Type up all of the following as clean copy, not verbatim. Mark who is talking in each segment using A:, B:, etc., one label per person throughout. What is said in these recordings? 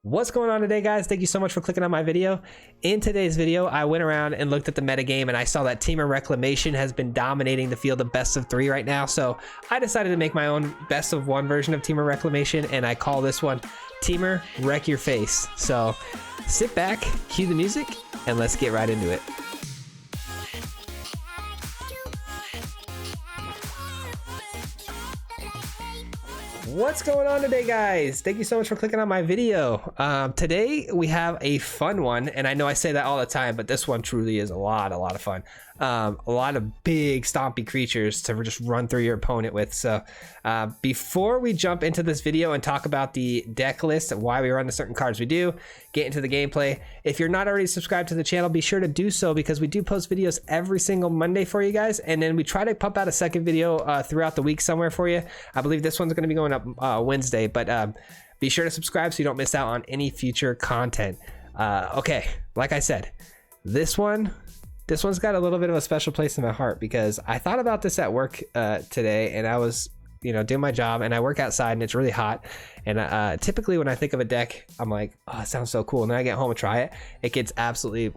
A: What's going on today, guys? Thank you so much for clicking on my video. In today's video, I went around and looked at the metagame and I saw that Temur Reclamation has been dominating the field of best of 3 right now. So I decided to make my own best of 1 version of Temur Reclamation, and I call this one Temur Wreck Your Face. So sit back, cue the music, and let's get right into it. What's going on today, guys? Thank you so much for clicking on my video. Today we have a fun one, and I know I say that all the time, but this one truly is a lot of fun. A lot of big stompy creatures to just run through your opponent with. So before we jump into this video and talk about the deck list and why we run the certain cards we do, get into the gameplay. If you're not already subscribed to the channel, be sure to do so, because we do post videos every single Monday for you guys, and then we try to pump out a second video throughout the week somewhere for you. I believe this one's going to be going up Wednesday, but be sure to subscribe so you don't miss out on any future content. Okay, like I said, this one's got a little bit of a special place in my heart, because I thought about this at work today, and I was doing my job, and I work outside and it's really hot, and typically when I think of a deck, I'm like, oh, it sounds so cool, and then I get home and try it, it gets absolutely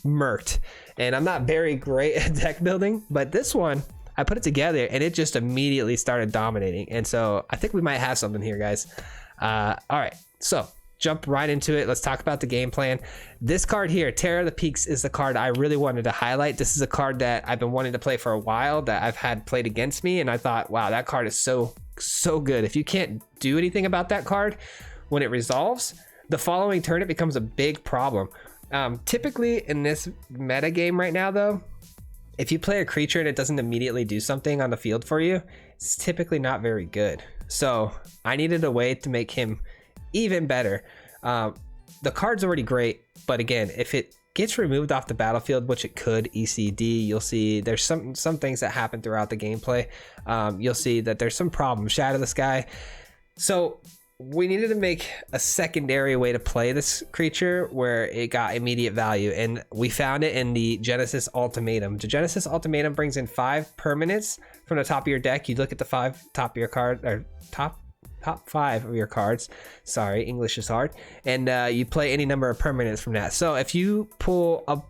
A: murked, and I'm not very great at deck building, but this one, I put it together and it just immediately started dominating, and so I think we might have something here, guys. All right, so jump right into it. Let's talk about the game plan. This card here, Terror of the Peaks, is the card I really wanted to highlight. This is a card that I've been wanting to play for a while, that I've had played against me, and I thought, wow, that card is so good. If you can't do anything about that card when it resolves, the following turn it becomes a big problem. Typically in this meta game right now, though, if you play a creature and it doesn't immediately do something on the field for you, it's typically not very good. So I needed a way to make him even better. The card's already great, but again, if it gets removed off the battlefield, which it could, ECD, you'll see there's some things that happen throughout the gameplay. You'll see that there's some problems. Shadow the Sky. So we needed to make a secondary way to play this creature where it got immediate value, and we found it in the Genesis Ultimatum. The Genesis Ultimatum brings in 5 permanents from the top of your deck. You look at the 5 top of your card, or top 5 of your cards, sorry, English is hard, and you play any number of permanents from that. So if you pull a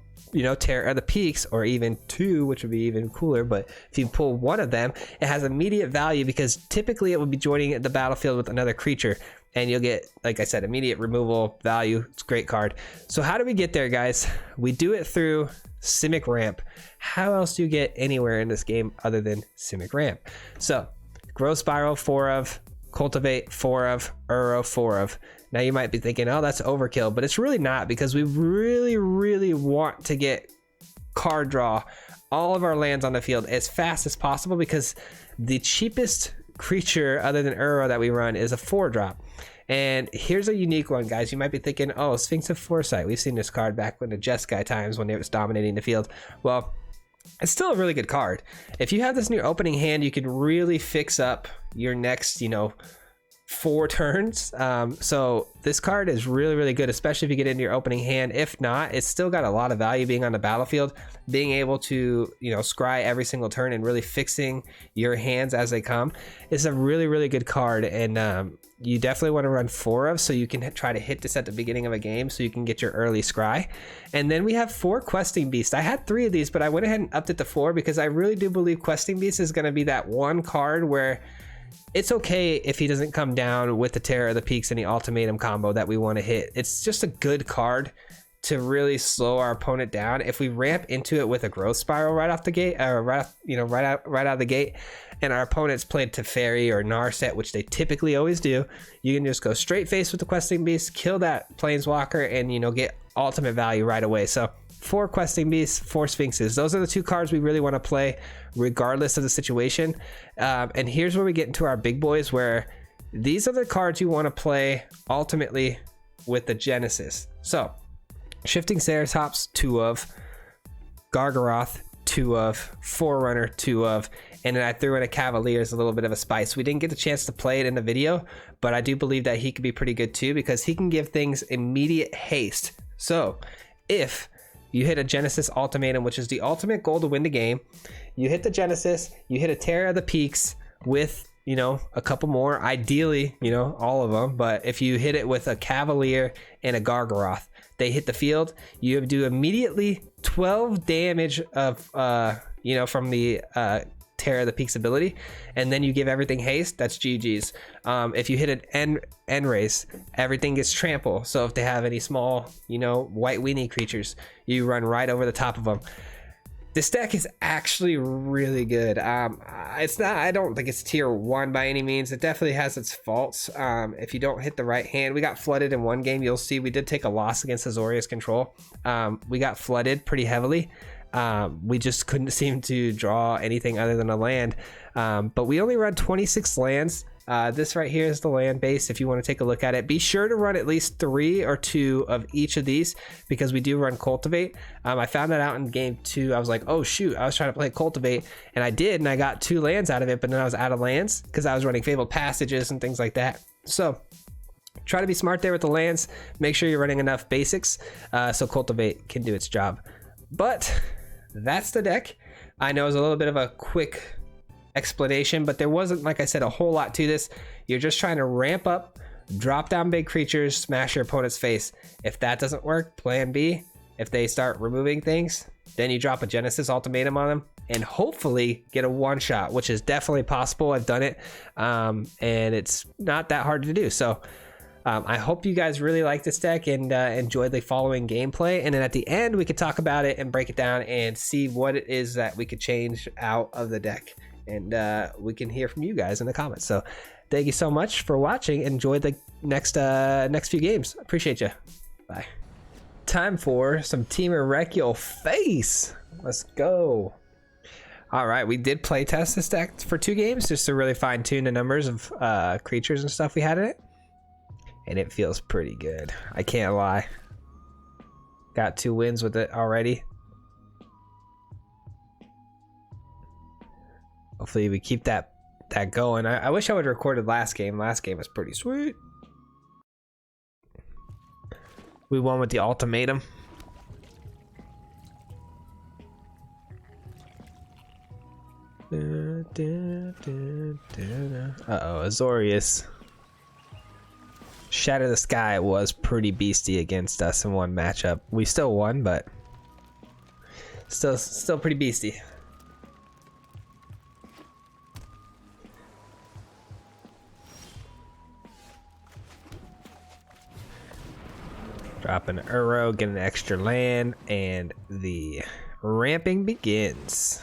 A: Terror of the Peaks, or even 2, which would be even cooler, but if you pull one of them, it has immediate value, because typically it would be joining the battlefield with another creature, and you'll get, like I said, immediate removal value. It's a great card. So how do we get there, guys? We do it through Simic Ramp. How else do you get anywhere in this game other than Simic Ramp? So Growth Spiral, 4 of, Cultivate, 4 of, Uro, 4 of. Now you might be thinking, oh, that's overkill, but it's really not, because we really want to get card draw all of our lands on the field as fast as possible, because the cheapest creature other than Uro that we run is a 4-drop. And here's a unique one, guys. You might be thinking, oh, Sphinx of Foresight. We've seen this card back in the Jeskai times when it was dominating the field. Well, it's still a really good card. If you have this in your opening hand, you can really fix up your next, 4 turns. So this card is really good, especially if you get into your opening hand. If not, it's still got a lot of value being on the battlefield, being able to scry every single turn and really fixing your hands as they come. It's a really good card, and you definitely want to run 4 of, so you can try to hit this at the beginning of a game so you can get your early scry. And then we have 4 Questing Beast. I had 3 of these, but I went ahead and upped it to 4, because I really do believe Questing Beast is going to be that one card where it's okay if he doesn't come down with the Terror of the Peaks and the Ultimatum combo that we want to hit. It's just a good card to really slow our opponent down. If we ramp into it with a Growth Spiral right off the gate, right out of the gate, and our opponents played Teferi or Narset, which they typically always do, you can just go straight face with the Questing Beast, kill that Planeswalker, and get ultimate value right away. So 4 Questing Beasts, 4 Sphinxes. Those are the 2 cards we really want to play regardless of the situation. And here's where we get into our big boys, where these are the cards you want to play ultimately with the Genesis. So Shifting Ceratops, 2 of, Gargaroth, 2 of, Forerunner, 2 of, and then I threw in a Cavalier as a little bit of a spice. We didn't get the chance to play it in the video, but I do believe that he could be pretty good too, because he can give things immediate haste. So if you hit a Genesis Ultimatum, which is the ultimate goal to win the game, you hit the Genesis, you hit a Terror of the Peaks with you know, a couple more, ideally, you know, all of them. But if you hit it with a Cavalier and a Gargaroth, they hit the field, you do immediately 12 damage of, you know, from the Terror the Peaks ability, and then you give everything haste. That's GG's. If you hit an End-Raze, everything gets trample. So if they have any small, you know, white weenie creatures, you run right over the top of them. This deck is actually really good. It's not, I don't think it's tier 1 by any means. It definitely has its faults. If you don't hit the right hand, we got flooded in one game. You'll see we did take a loss against Azorius control. We got flooded pretty heavily. We just couldn't seem to draw anything other than a land. But we only run 26 lands. This right here is the land base. If you want to take a look at it, be sure to run at least 3 or 2 of each of these, because we do run Cultivate. I found that out in game 2. I was like, oh shoot, I was trying to play Cultivate, and I did, and I got 2 lands out of it, but then I was out of lands because I was running Fabled Passages and things like that. So try to be smart there with the lands. Make sure you're running enough basics so Cultivate can do its job. But that's the deck. I know it was a little bit of a quick explanation, but there wasn't, like I said, a whole lot to this. You're just trying to ramp up, drop down big creatures, smash your opponent's face. If that doesn't work, plan B. If they start removing things, then you drop a Genesis Ultimatum on them and hopefully get a one-shot, which is definitely possible. I've done it, and it's not that hard to do. So I hope you guys really like this deck and enjoy the following gameplay. And then at the end, we could talk about it and break it down and see what it is that we could change out of the deck. And we can hear from you guys in the comments. So thank you so much for watching. Enjoy the next few games. Appreciate you. Bye. Time for some Temur Wreck Your Face. Let's go. All right, we did play test this deck for 2 games just to really fine tune the numbers of creatures and stuff we had in it. And it feels pretty good. I can't lie. Got 2 wins with it already. Hopefully we keep that going. I wish I would have recorded last game. Last game was pretty sweet. We won with the ultimatum. Uh-oh, Azorius. Shatter the Sky was pretty beastie against us in one matchup. We still won, but still pretty beastie. Drop an Uro, get an extra land, and the ramping begins.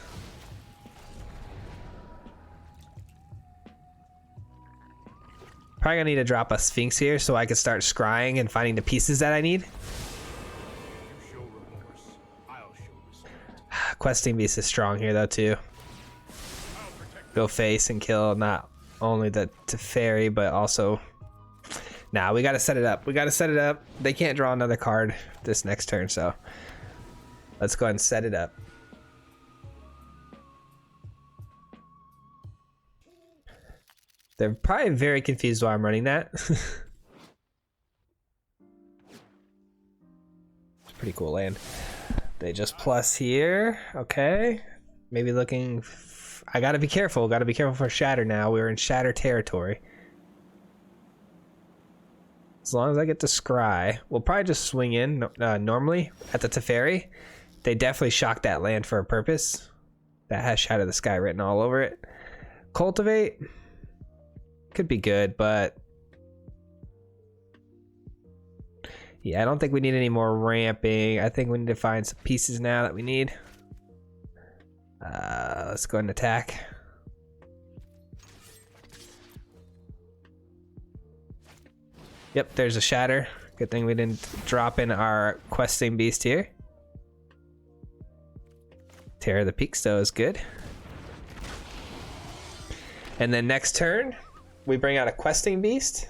A: Probably gonna need to drop a Sphinx here so I can start scrying and finding the pieces that I need. Questing Beast is strong here though too. Go face and kill not only the Teferi but also. Nah, we gotta set it up. We gotta set it up. They can't draw another card this next turn, so let's go ahead and set it up. They're probably very confused why I'm running that. It's a pretty cool land. They just plus here. Okay. Maybe looking. I gotta be careful. Gotta be careful for Shatter now. We're in Shatter territory. As long as I get to scry, we'll probably just swing in normally at the Teferi. They definitely shocked that land for a purpose. That has Shadow the Sky written all over it. Cultivate could be good, but yeah, I don't think we need any more ramping. I think we need to find some pieces now that we need. Let's go ahead and attack. Yep, there's a Shatter. Good thing we didn't drop in our questing beast here. Terror the Peaks though is good. And then next turn, we bring out a questing beast.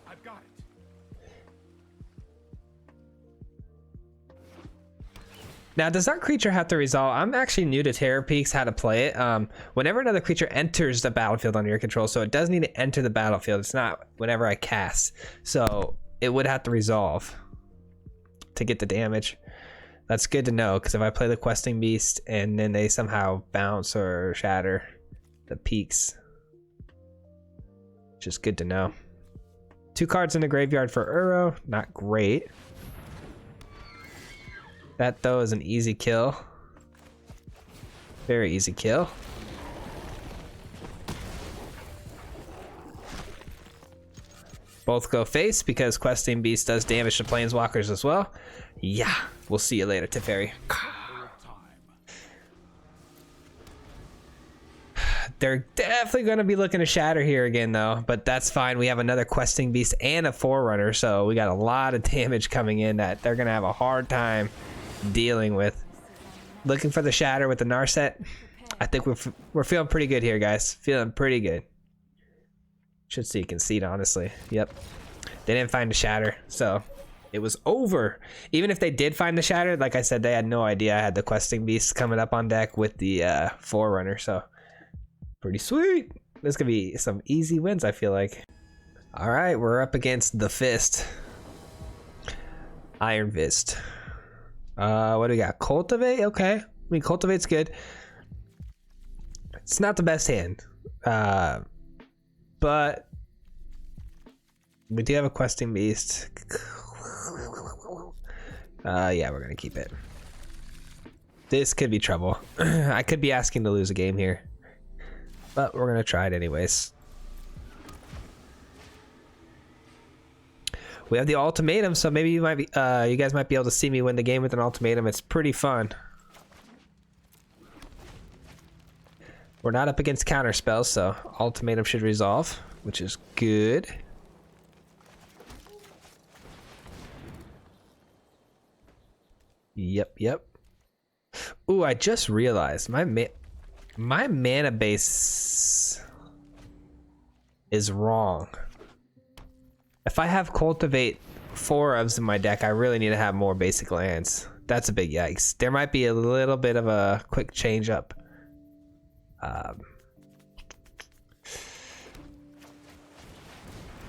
A: I've got it. Now, does our creature have to resolve? I'm actually new to Terror Peaks, how to play it. Whenever another creature enters the battlefield under your control, so it does need to enter the battlefield. It's not whenever I cast. So it would have to resolve to get the damage. That's good to know, because if I play the Questing Beast and then they somehow bounce or shatter the peaks, just good to know. 2 cards in the graveyard for Uro, not great. That though is an easy kill. Very easy kill. Both go face because Questing Beast does damage to planeswalkers as well. Yeah, we'll see you later, Teferi. They're definitely going to be looking to shatter here again, though, but that's fine. We have another Questing Beast and a Forerunner, so we got a lot of damage coming in that they're going to have a hard time dealing with. Looking for the shatter with the Narset. I think we're feeling pretty good here, guys. Feeling pretty good. Should see Concede, honestly. Yep. They didn't find the shatter, so it was over. Even if they did find the shatter, like I said, they had no idea I had the Questing Beast coming up on deck with the Forerunner, so pretty sweet. This could be some easy wins, I feel like. All right, we're up against the Fist. Iron Fist. What do we got? Cultivate? Okay. I mean, Cultivate's good. It's not the best hand. But we do have a Questing Beast. Yeah, we're gonna keep it. This could be trouble. I could be asking to lose a game here, but we're gonna try it anyways. We have the ultimatum, so maybe you might be, you guys might be able to see me win the game with an ultimatum. It's pretty fun. We're not up against counter spells, so ultimatum should resolve, which is good. Yep. Ooh, I just realized my mana base is wrong. If I have Cultivate 4 ofs in my deck, I really need to have more basic lands. That's a big yikes. There might be a little bit of a quick change up.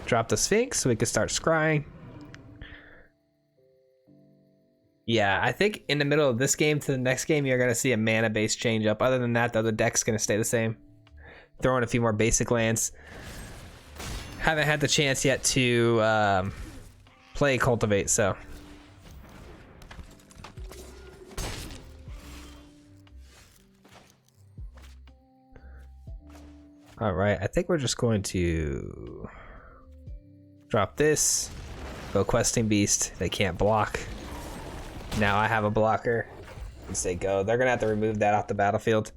A: Drop the Sphinx so we can start scrying. Yeah, I think in the middle of this game to the next game, you're going to see a mana base change up. Other than that, though, the deck's going to stay the same. Throw in a few more basic lands. Haven't had the chance yet to play Cultivate, so. All right, I think we're just going to drop this, go Questing Beast. They can't block. Now I have a blocker and say go. They're gonna have to remove that off the battlefield.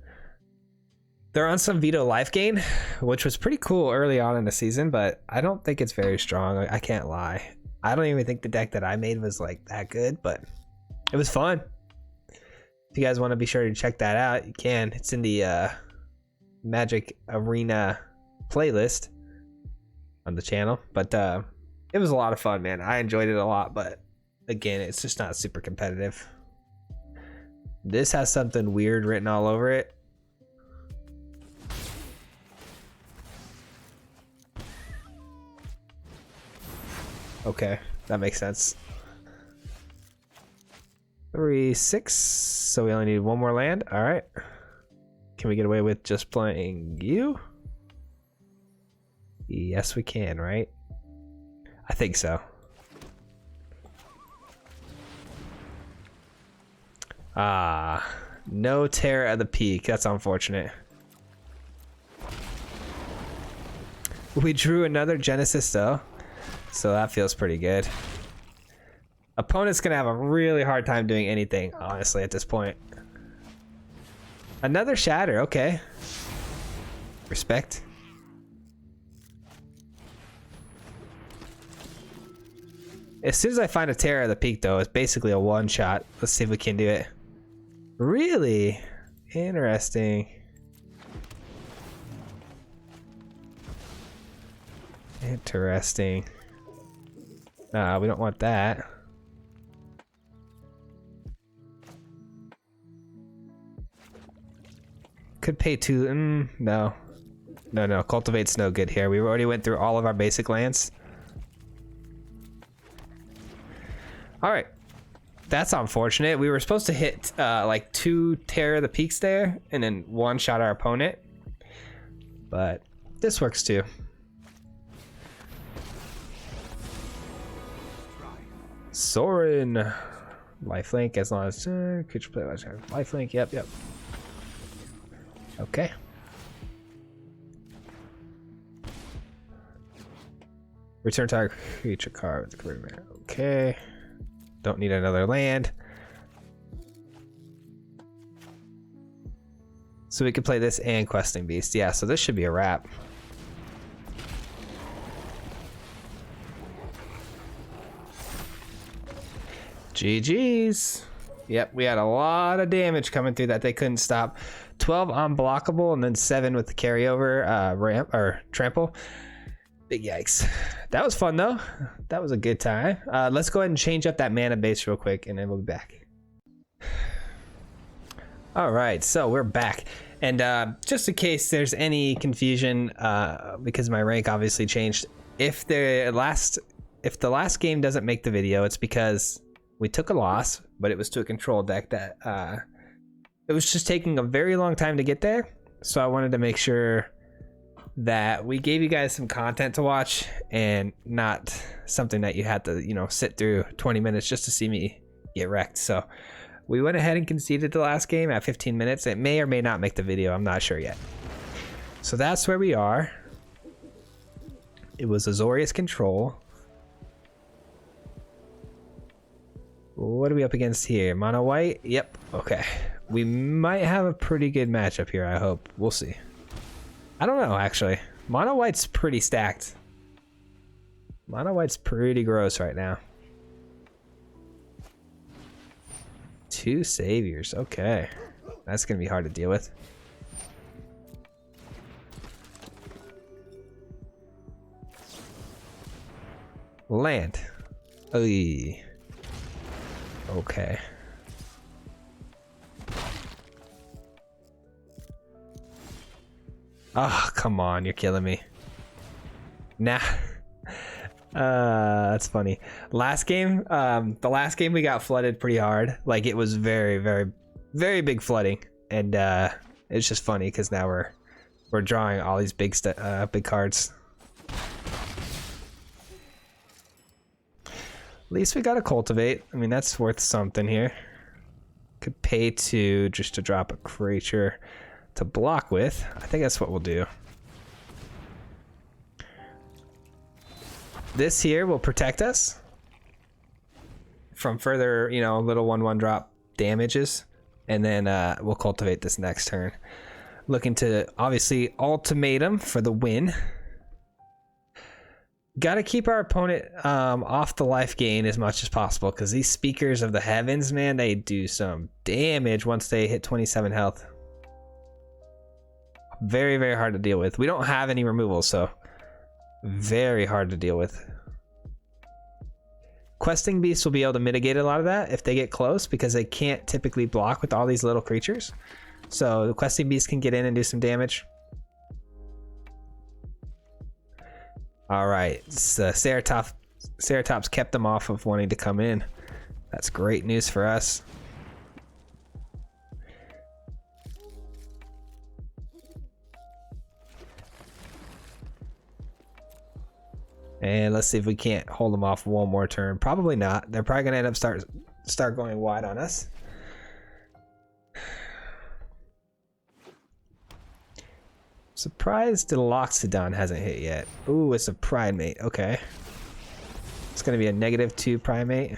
A: They're on some veto life gain, which was pretty cool early on in the season, but I don't think it's very strong. I can't lie. I don't even think the deck that I made was like that good, but it was fun. If you guys want to be sure to check that out, you can. It's in the Magic Arena playlist on the channel, but it was a lot of fun, man. I enjoyed it a lot, but again, it's just not super competitive. This has something weird written all over it. Okay, that makes sense. 3, 6, so we only need one more land. All right. Can we get away with just playing you? Yes, we can, right? I think so. No Terror at the peak. That's unfortunate. We drew another Genesis though, so that feels pretty good. Opponent's gonna have a really hard time doing anything, honestly, at this point. Another Shatter, okay. Respect. As soon as I find a Terror at the peak though, it's basically a one-shot. Let's see if we can do it. Really? Interesting. Interesting. We don't want that. Could pay 2. No. No. Cultivate's no good here. We already went through all of our basic lands. All right. That's unfortunate. We were supposed to hit like 2 Terror the Peaks there, and then 1 shot our opponent. But this works too. Sorin. Lifelink as long as creature play lifelink. Yep. Okay. Return target creature card with the career man. Okay. Don't need another land. So we can play this and Questing Beast. Yeah, so this should be a wrap. GG's. Yep, we had a lot of damage coming through that they couldn't stop. 12 unblockable and then 7 with the carryover ramp or trample. Big yikes. That was fun though. That was a good time. Let's go ahead and change up that mana base real quick and then we'll be back. All right, so we're back. And just in case there's any confusion, because my rank obviously changed, if the last game doesn't make the video, it's because we took a loss, but it was to a control deck that it was just taking a very long time to get there. So I wanted to make sure that we gave you guys some content to watch and not something that you had to, you know, sit through 20 minutes just to see me get wrecked. So we went ahead and conceded the last game at 15 minutes. It may or may not make the video. I'm not sure yet. So that's where we are. It was Azorius control. What are we up against here? Mono white? Yep. Okay. We might have a pretty good matchup here, I hope. We'll see. I don't know, actually. Mono white's pretty stacked. Mono white's pretty gross right now. 2 saviors. Okay. That's going to be hard to deal with. Land. Oy. Okay. Oh, come on, you're killing me. Nah. That's funny. Last game, the last game we got flooded pretty hard. Like it was very, very, very big flooding. And it's just funny because now we're drawing all these big cards. At least we got a Cultivate. I mean, that's worth something here. Could pay 2 just to drop a creature to block with. I think that's what we'll do. This here will protect us from further, you know, little 1/1 drop damages. And then we'll Cultivate this next turn. Looking to, obviously, Ultimatum for the win. Got to keep our opponent off the life gain as much as possible because these Speakers of the Heavens, man, they do some damage once they hit 27 health. Very, very hard to deal with. We don't have any removal, so very hard to deal with. Questing Beasts will be able to mitigate a lot of that if they get close because they can't typically block with all these little creatures. So the Questing Beast can get in and do some damage. All right, Ceratops kept them off of wanting to come in. That's great news for us. And let's see if we can't hold them off one more turn. Probably not. They're probably gonna end up start going wide on us. Surprised the Loxodon hasn't hit yet. Ooh, it's a primate. Okay. It's going to be a -2 primate.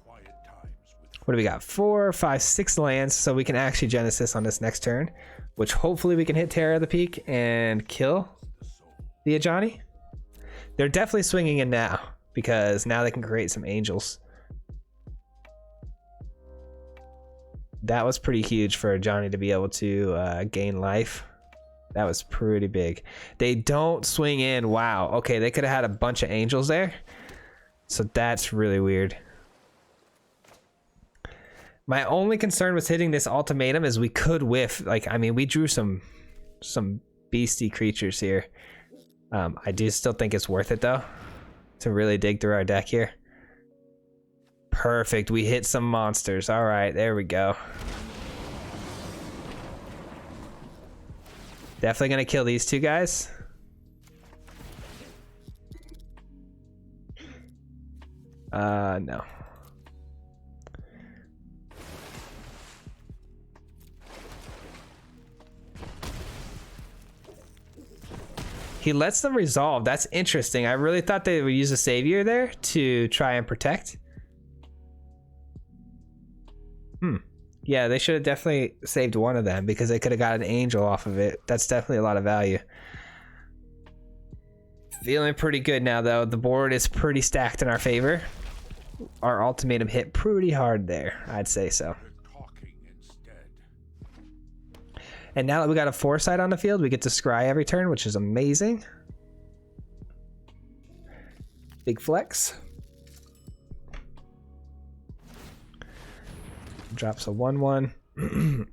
A: What do we got? 4, 5, 6 lands. So we can actually Genesis on this next turn, which hopefully we can hit Terror of the Peak and kill the Ajani. They're definitely swinging in now because now they can create some angels. That was pretty huge for Ajani to be able to gain life. That was pretty big. They don't swing in. Wow. Okay, they could have had a bunch of angels there. So that's really weird. My only concern with hitting this ultimatum is we could whiff. Like, I mean, we drew some beastie creatures here. I do still think it's worth it though to really dig through our deck here. Perfect. We hit some monsters. All right, there we go. Definitely gonna kill these two guys. No. He lets them resolve. That's interesting. I really thought they would use a savior there to try and protect. Yeah, they should have definitely saved one of them because they could have got an angel off of it. That's definitely a lot of value. Feeling pretty good now, though. The board is pretty stacked in our favor. Our ultimatum hit pretty hard there, I'd say so. And now that we got a foresight on the field, we get to scry every turn, which is amazing. Big flex. Drops a 1/1.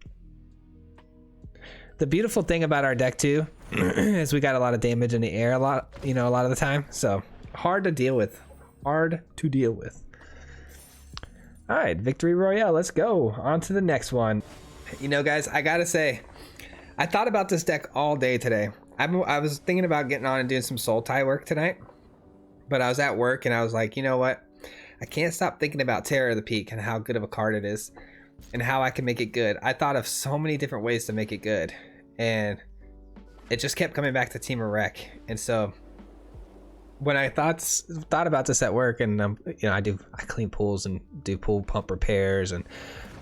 A: The beautiful thing about our deck too is we got a lot of damage in the air a lot of the time. So hard to deal with. Hard to deal with. All right, Victory Royale. Let's go on to the next one. You know, guys, I gotta say, I thought about this deck all day today. I was thinking about getting on and doing some soul tie work tonight, but I was at work and I was like, you know what? I can't stop thinking about Terror of the Peak and how good of a card it is and how I can make it good. I thought of so many different ways to make it good, and it just kept coming back to Temur Rec. And so when I thought about this at work, and you know, I clean pools and do pool pump repairs and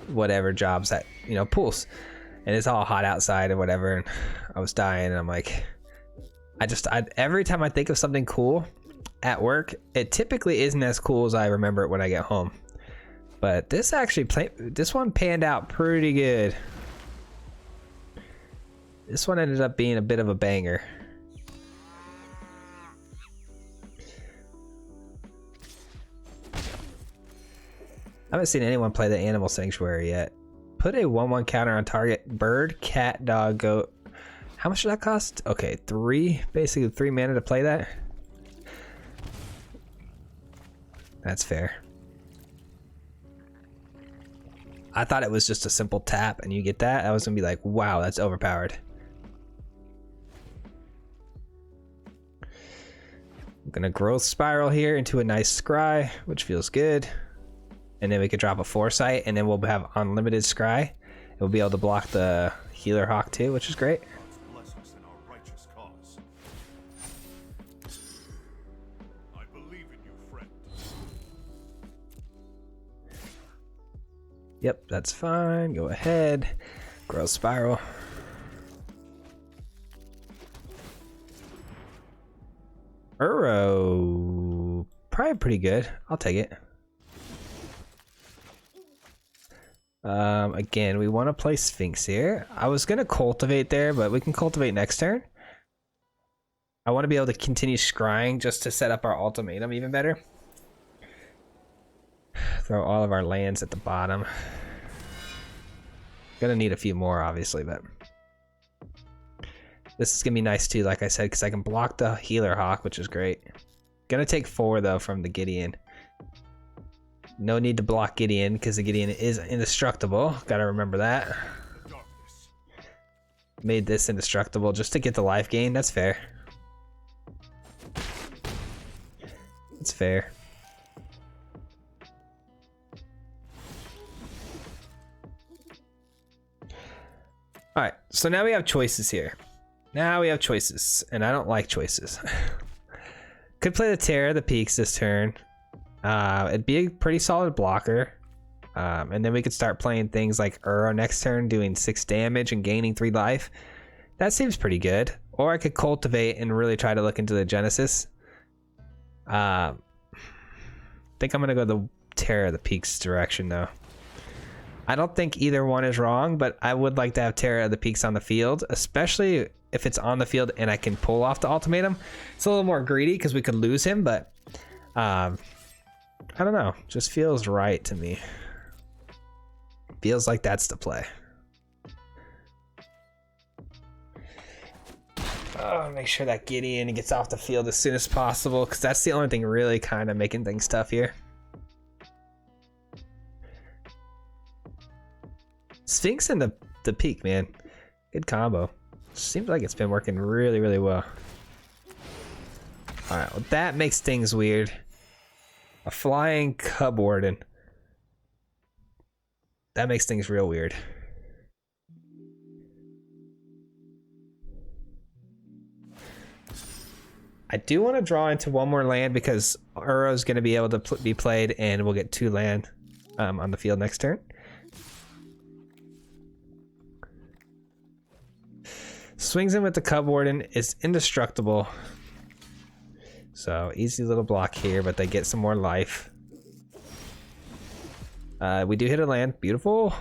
A: whatever jobs that, you know, pools, and it's all hot outside and whatever, and I was dying, and I'm like, every time I think of something cool at work, it typically isn't as cool as I remember it when I get home. But this this one panned out pretty good. This one ended up being a bit of a banger. I haven't seen anyone play the Animal Sanctuary yet. Put a 1/1 counter on target bird, cat, dog, goat. How much did that cost? Okay, basically 3 mana to play that. That's fair. I thought it was just a simple tap and you get that. I was gonna be like, wow, that's overpowered. I'm gonna growth spiral here into a nice scry, which feels good. And then we could drop a foresight, and then we'll have unlimited scry. We'll be able to block the healer hawk too, which is great. Yep, that's fine. Go ahead. Growth spiral. Uro. Probably pretty good. I'll take it. Again, we want to play Sphinx here. I was going to cultivate there, but we can cultivate next turn. I want to be able to continue scrying just to set up our ultimatum even better. Throw all of our lands at the bottom. Gonna need a few more, obviously, but this is gonna be nice too, like I said, because I can block the healer hawk, which is great. Gonna take 4 though from the Gideon. No need to block Gideon because the Gideon is indestructible. Gotta remember that. Made this indestructible just to get the life gain. That's fair. That's fair. All right, so now we have choices here. Now we have choices, and I don't like choices. Could play the Terror of the Peaks this turn. It'd be a pretty solid blocker. And then we could start playing things like Uro next turn, doing 6 damage and gaining 3 life. That seems pretty good. Or I could cultivate and really try to look into the Genesis. I think I'm gonna go the Terror of the Peaks direction though. I don't think either one is wrong, but I would like to have Terror of the Peaks on the field, especially if it's on the field and I can pull off the ultimatum. It's a little more greedy because we could lose him, but I don't know. Just feels right to me. Feels like that's the play. Oh, make sure that Gideon gets off the field as soon as possible, because that's the only thing really kind of making things tough here. Sphinx and the peak, man. Good combo. Seems like it's been working really, really well. Alright, well that makes things weird. A flying Cub Warden. That makes things real weird. I do want to draw into one more land because Uro's going to be able to be played and we'll get 2 land on the field next turn. Swings in with the Cub Warden. Is indestructible. So easy little block here, but they get some more life. We do hit a land. Beautiful.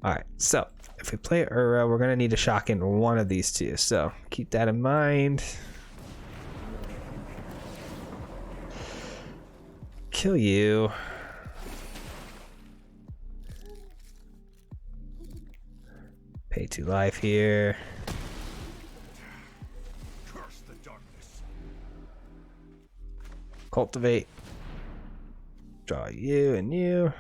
A: Alright, so if we play Uro, we're going to need to shock in one of these two. So keep that in mind. Kill you. Pay 2 life here.
B: Curse the darkness.
A: Cultivate. Draw you and you.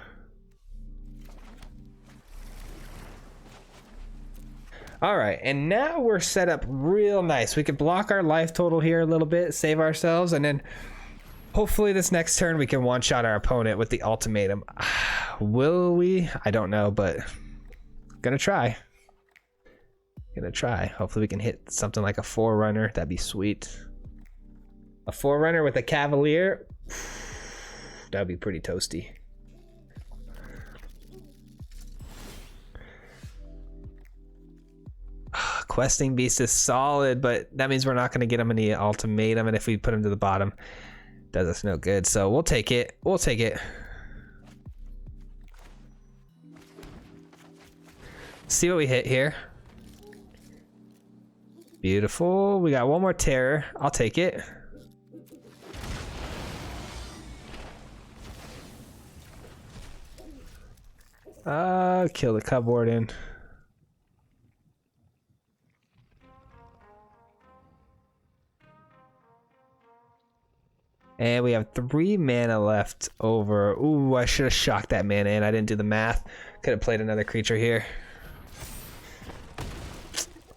A: Alright, and now we're set up real nice. We could block our life total here a little bit, save ourselves, and then hopefully this next turn we can one-shot our opponent with the ultimatum. Will we? I don't know, but gonna try. Hopefully we can hit something like a Forerunner. That'd be sweet. A Forerunner with a Cavalier. That'd be pretty toasty. Questing Beast is solid, but that means we're not going to get him any ultimatum, and if we put him to the bottom, does us no good. So we'll take it. We'll take it. See what we hit here. Beautiful. We got one more terror. I'll take it. Kill the Cub Warden. And we have 3 mana left over. Ooh, I should have shocked that mana in. I didn't do the math. Could have played another creature here.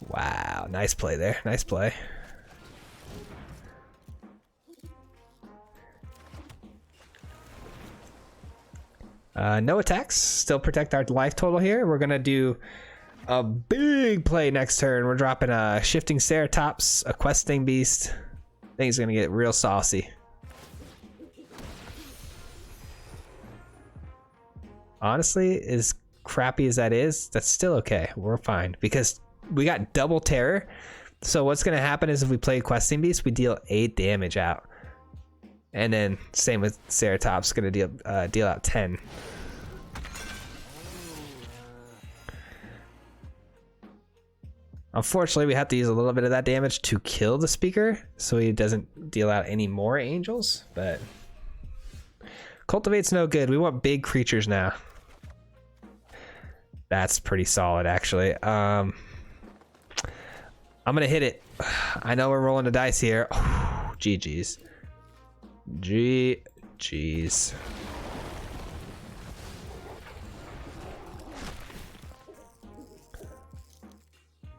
A: Wow, nice play there. Nice play. No attacks. Still protect our life total here. We're going to do a big play next turn. We're dropping a Shifting Ceratops, a Questing Beast. I think he's going to get real saucy. Honestly, as crappy as that is, that's still okay. We're fine because we got double terror. So what's going to happen is if we play Questing Beast, we deal 8 damage out. And then same with Ceratops, going to deal out 10. Unfortunately, we have to use a little bit of that damage to kill the speaker, so he doesn't deal out any more angels, but Cultivate's no good. We want big creatures now. That's pretty solid, actually. I'm gonna hit it. I know we're rolling the dice here. Oh, GG's. GG's.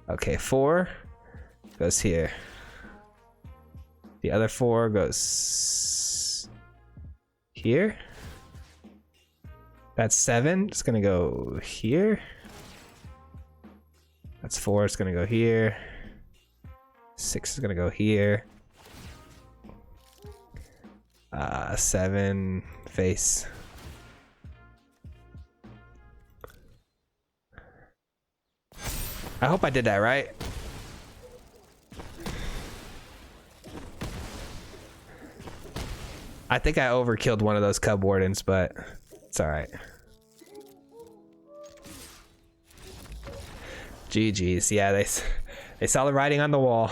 A: Okay, 4 goes here. The other 4 goes here. That's 7. It's gonna go here. That's 4. It's gonna go here. 6 is gonna go here. 7 face. I hope I did that right. I think I overkilled one of those Cub Wardens, but it's alright. GG's. Yeah, they saw the writing on the wall.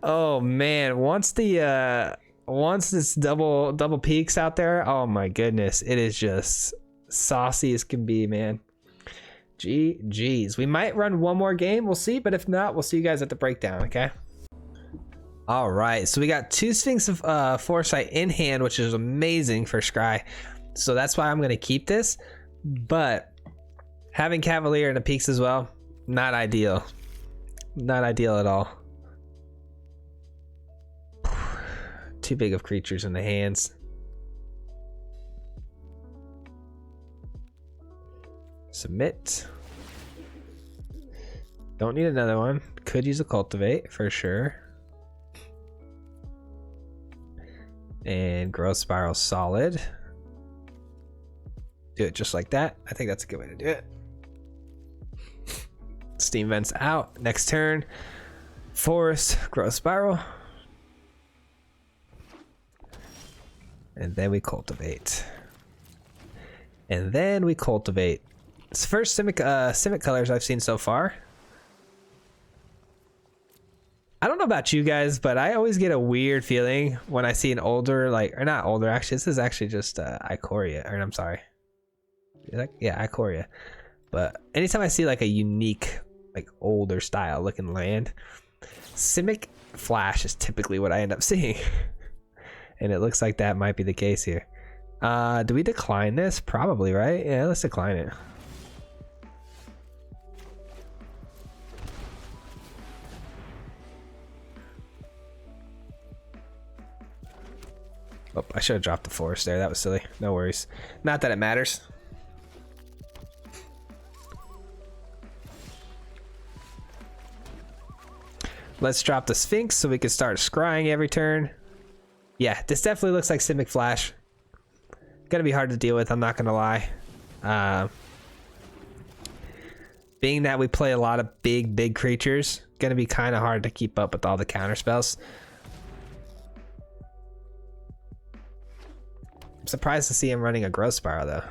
A: Oh man, once this double peaks out there, oh my goodness, it is just saucy as can be, man. GG's. We might run one more game, we'll see, but if not, we'll see you guys at the breakdown, okay? All right, so we got 2 Sphinx of Foresight in hand, which is amazing for Scry. So that's why I'm going to keep this. but having Cavalier in the peaks as well, not ideal. Not ideal at all. Too big of creatures in the hands. Submit. Don't need another one. Could use a Cultivate for sure. And Growth Spiral solid. Do it just like that. I think that's a good way to do it. Steam Vents out. Next turn. Forest. Growth Spiral. And then we Cultivate. And then we Cultivate. It's the first Civic colors I've seen so far. I don't know about you guys, but I always get a weird feeling when I see an older, like, or not older, actually, this is actually just Ikoria, or I'm sorry. Yeah, Ikoria. But anytime I see like a unique, like older style looking land, Civic Flash is typically what I end up seeing. And it looks like that might be the case here. Do we decline this? Probably, right? Yeah, let's decline it. Oh, I should have dropped the forest there. That was silly. No worries. Not that it matters. Let's drop the Sphinx so we can start scrying every turn. Yeah, this definitely looks like Civic Flash. Gonna be hard to deal with, I'm not gonna lie. Being that we play a lot of big creatures, gonna be kind of hard to keep up with all the counter spells. I'm surprised to see him running a Growth Spiral though.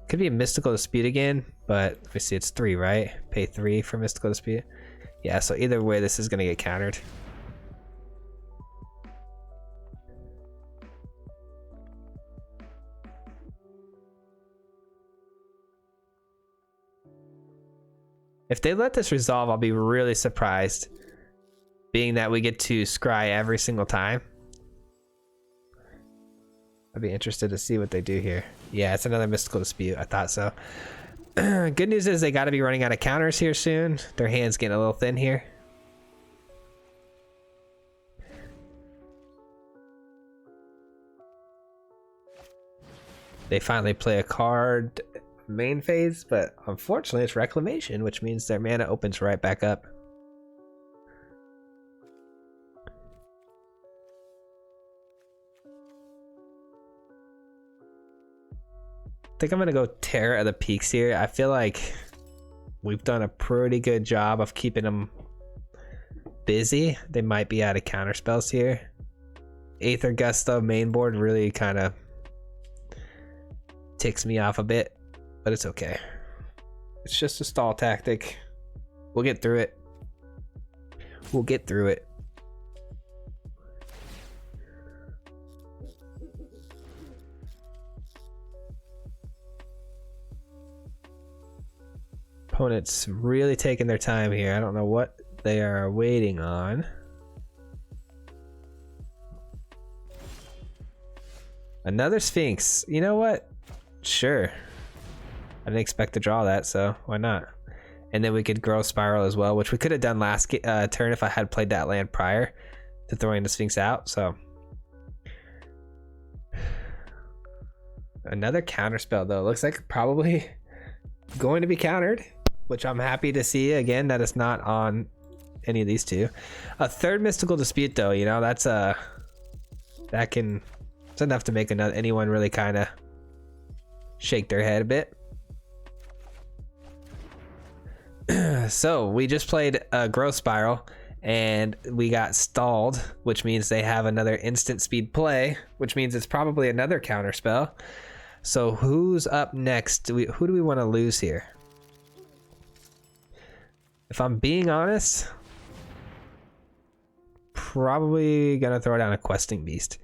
A: Could be a Mystical Dispute again, but let me see, it's 3, right? Pay 3 for Mystical Dispute. Yeah, so either way, this is gonna get countered. If they let this resolve, I'll be really surprised, being that we get to scry every single time. I'd be interested to see what they do here. Yeah, it's another Mystical Dispute. I thought so. Good news is they got to be running out of counters here soon. Their hand's getting a little thin here. They finally play a card main phase, but unfortunately it's Reclamation, which means their mana opens right back up. I think I'm gonna go Terror of the Peaks here. I feel like we've done a pretty good job of keeping them busy. They might be out of counter spells here. Aether Gusto main board really kind of ticks me off a bit, but it's okay. It's just a stall tactic. We'll get through it. We'll get through it. Opponent's really taking their time here. I don't know what they are waiting on. Another Sphinx. You know what? Sure. I didn't expect to draw that, so why not? And then we could Growth Spiral as well, which we could have done last turn if I had played that land prior to throwing the Sphinx out. So another counter spell though. Looks like probably going to be countered, which I'm happy to see again that it's not on any of these two. A third Mystical Dispute though, you know, that's it's enough to make anyone really kind of shake their head a bit. So we just played a Growth Spiral and we got stalled, which means they have another instant speed play, which means it's probably another counter spell. So who's up next? Who do we want to lose here? If I'm being honest, probably gonna throw down a Questing Beast.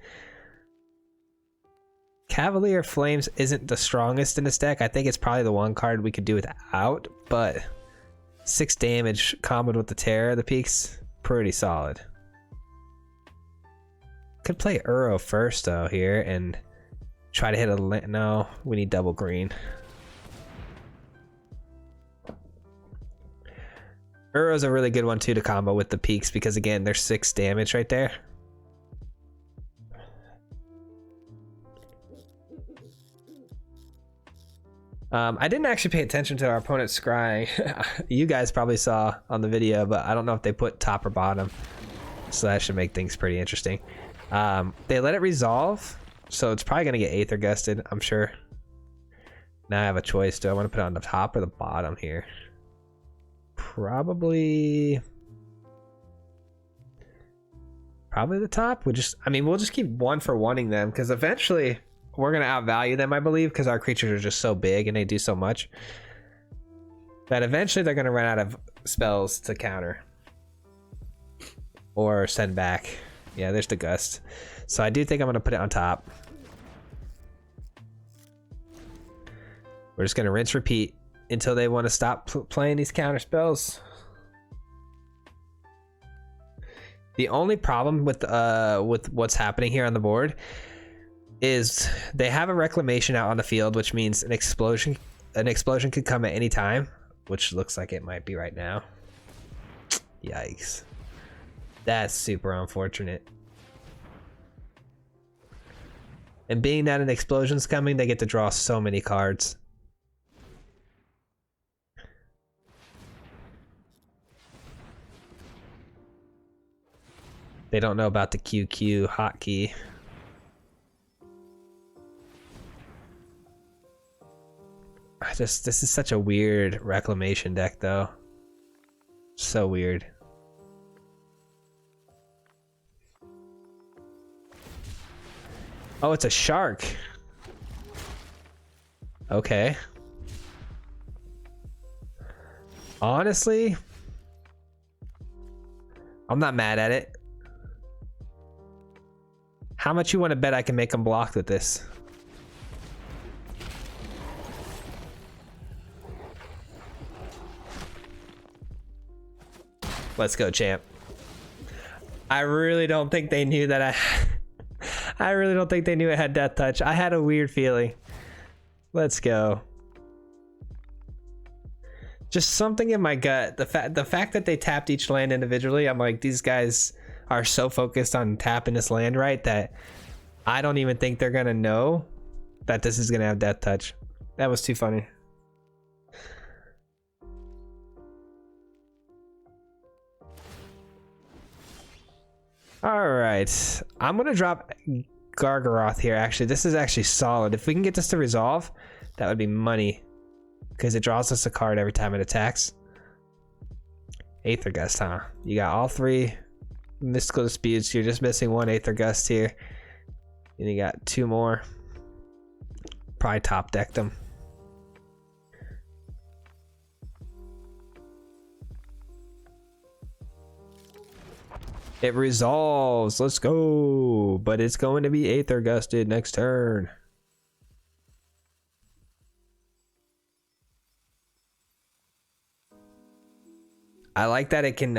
A: Cavalier of Flames isn't the strongest in this deck. I think it's probably the one card we could do without, but 6 damage comboed with the Terror of the Peaks. pretty solid. Could play Uro first though here and try to hit a no, we need double green. Uro's a really good one too to combo with the peaks because again there's 6 damage right there. I didn't actually pay attention to our opponent's scrying. You guys probably saw on the video, but I don't know if they put top or bottom. So that should make things pretty interesting. They let it resolve, so it's probably going to get Aether Gusted, I'm sure. Now I have a choice. Do I want to put it on the top or the bottom here? Probably the top. We'll just keep 1 for 1ing them because eventually we're going to outvalue them, I believe, because our creatures are just so big and they do so much that eventually they're going to run out of spells to counter or send back. Yeah, there's the Gust. So I do think I'm going to put it on top. We're just going to rinse repeat until they want to stop playing these counter spells. The only problem with what's happening here on the board is they have a reclamation out on the field, which means an explosion could come at any time, which looks like it might be right now. Yikes. That's super unfortunate. And being that an explosion's coming, they get to draw so many cards. They don't know about the QQ hotkey. This is such a weird reclamation deck though. So weird. Oh, it's a shark. Okay. Honestly, I'm not mad at it. How much you want to bet I can make them block with this? Let's go, champ. I really don't think they knew that I really don't think they knew it had Death Touch. I had a weird feeling. Let's go. Just something in my gut. The fact that they tapped each land individually, I'm like, these guys are so focused on tapping this land right that I don't even think they're gonna know that this is gonna have Death Touch. That was too funny. All right, I'm gonna drop Gargaroth here. Actually, this is actually solid. If we can get this to resolve, that would be money because it draws us a card every time it attacks. Aether Gust, huh? You got all 3 mystical disputes. You're just missing 1 Aether Gust here, and you got 2 more. Probably top decked them. It resolves. Let's go. But it's going to be Aether Gusted next turn. I like that it can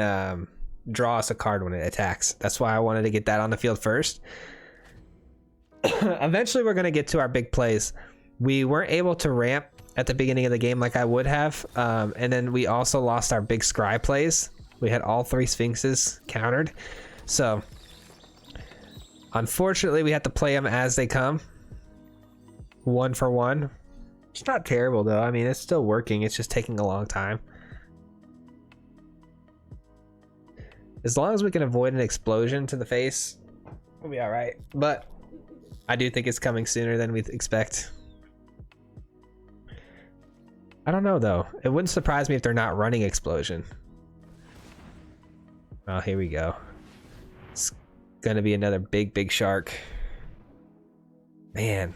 A: draw us a card when it attacks. That's why I wanted to get that on the field first. Eventually, we're going to get to our big plays. We weren't able to ramp at the beginning of the game like I would have. And then we also lost our big scry plays. We had all 3 Sphinxes countered. So, unfortunately, we have to play them as they come. 1 for 1. It's not terrible, though. I mean, it's still working. It's just taking a long time. As long as we can avoid an explosion to the face, we'll be all right. But I do think it's coming sooner than we expect. I don't know, though. It wouldn't surprise me if they're not running explosion. Oh, here we go. It's gonna be another big shark. Man.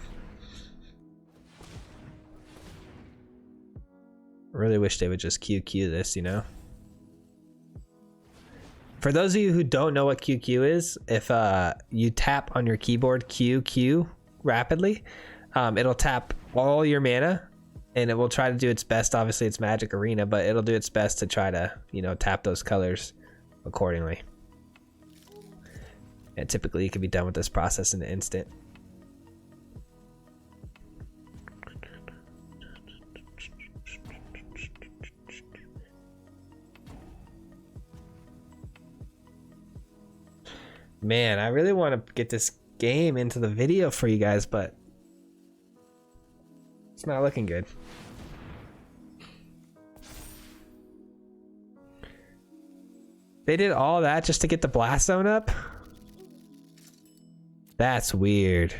A: I really wish they would just QQ this, you know? For those of you who don't know what QQ is, if you tap on your keyboard QQ rapidly, it'll tap all your mana and it will try to do its best. Obviously it's Magic Arena, but it'll do its best to try to, you know, tap those colors accordingly. And typically you can be done with this process in an instant. Man, I really want to get this game into the video for you guys, but it's not looking good. They did all that just to get the blast zone up? That's weird.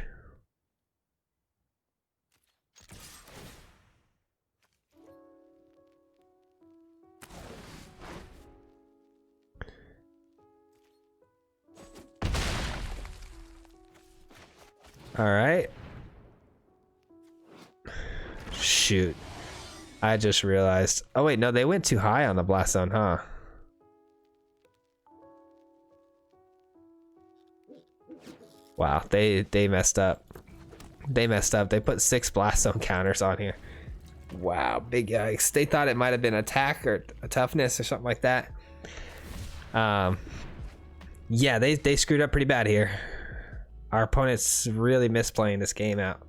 A: All right. Shoot. I just realized. Oh wait, no, they went too high on the blast zone, huh? Wow, they messed up. They messed up. They put 6 blast zone counters on here. Wow, big yikes. They thought it might have been attack or a toughness or something like that. Yeah, they screwed up pretty bad here. Our opponent's really misplaying this game out.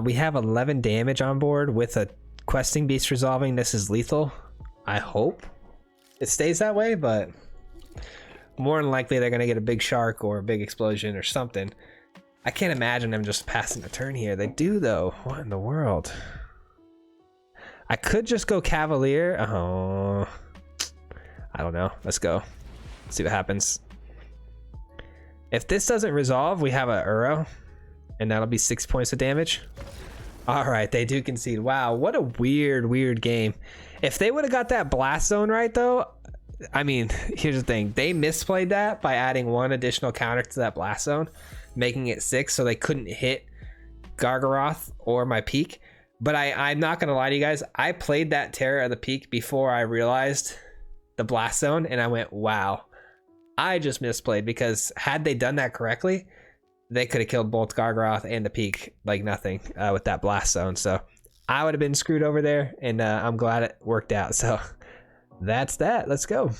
A: We have 11 damage on board with a questing beast resolving. This is lethal. I hope it stays that way, but more than likely they're gonna get a big shark or a big explosion or something. I can't imagine them just passing a turn here. They do though. What in the world? I could just go Cavalier. Oh, I don't know. Let's go. See what happens. If this doesn't resolve, we have a Uro, and that'll be 6 points of damage. All right, they do concede. Wow, what a weird game. If they would have got that blast zone right, though, I mean, here's the thing. They misplayed that by adding 1 additional counter to that blast zone, making it 6, so they couldn't hit Gargaroth or my peak. But I'm not going to lie to you guys. I played that Terror of the Peak before I realized the blast zone, and I went, wow, I just misplayed, because had they done that correctly, they could have killed both Gargaroth and the peak like nothing with that blast zone. So I would have been screwed over there, and I'm glad it worked out. So that's that. Let's go.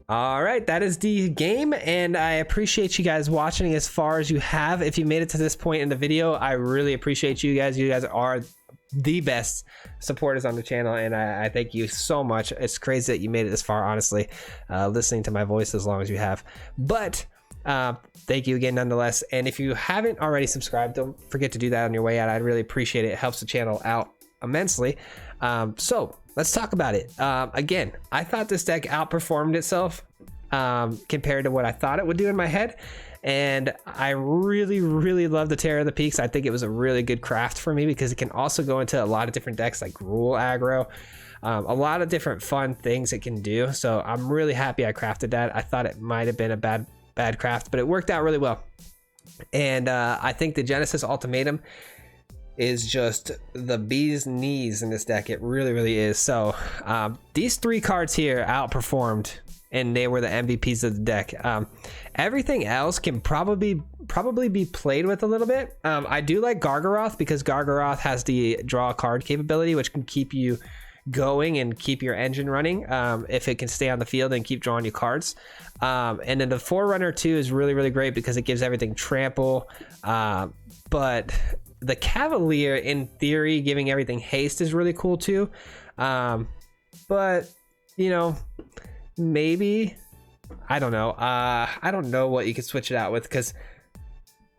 A: All right, that is the game, and I appreciate you guys watching as far as you have. If you made it to this point in the video, I really appreciate you guys. You guys are the best supporters on the channel, and I thank you so much. It's crazy that you made it this far, honestly, listening to my voice as long as you have. But thank you again nonetheless, and if you haven't already subscribed, don't forget to do that on your way out. I'd really appreciate it. It helps the channel out immensely. So let's talk about it. Again, I thought this deck outperformed itself compared to what I thought it would do in my head, and I really love the Terror of the Peaks. I think it was a really good craft for me because it can also go into a lot of different decks like Rule Aggro, a lot of different fun things it can do. So I'm really happy I crafted that. I thought it might have been a bad craft, but it worked out really well. And I think the Genesis Ultimatum is just the bee's knees in this deck. It really is. So these 3 cards here outperformed, and they were the MVPs of the deck. Everything else can probably be played with a little bit. I do like Gargaroth because Gargaroth has the draw a card capability, which can keep you going and keep your engine running if it can stay on the field and keep drawing you cards. And then the Forerunner 2 is really great because it gives everything trample, but the Cavalier, in theory, giving everything haste is really cool too. But you know, maybe, I don't know. I don't know what you could switch it out with, because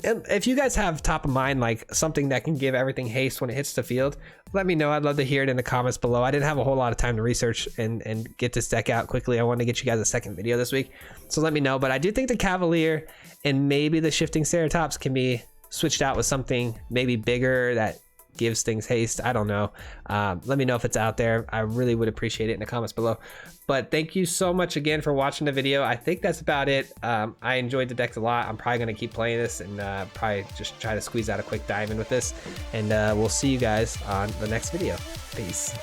A: if you guys have top of mind like something that can give everything haste when it hits the field, let me know. I'd love to hear it in the comments below. I didn't have a whole lot of time to research and get this deck out quickly. I wanted to get you guys a second video this week, so let me know. But I do think the Cavalier and maybe the Shifting Ceratops can be switched out with something maybe bigger that gives things haste. I don't know. Let me know if it's out there. I really would appreciate it in the comments below. But thank you so much again for watching the video. I think that's about it. I enjoyed the decks a lot. I'm probably going to keep playing this and probably just try to squeeze out a quick diamond with this. And we'll see you guys on the next video. Peace.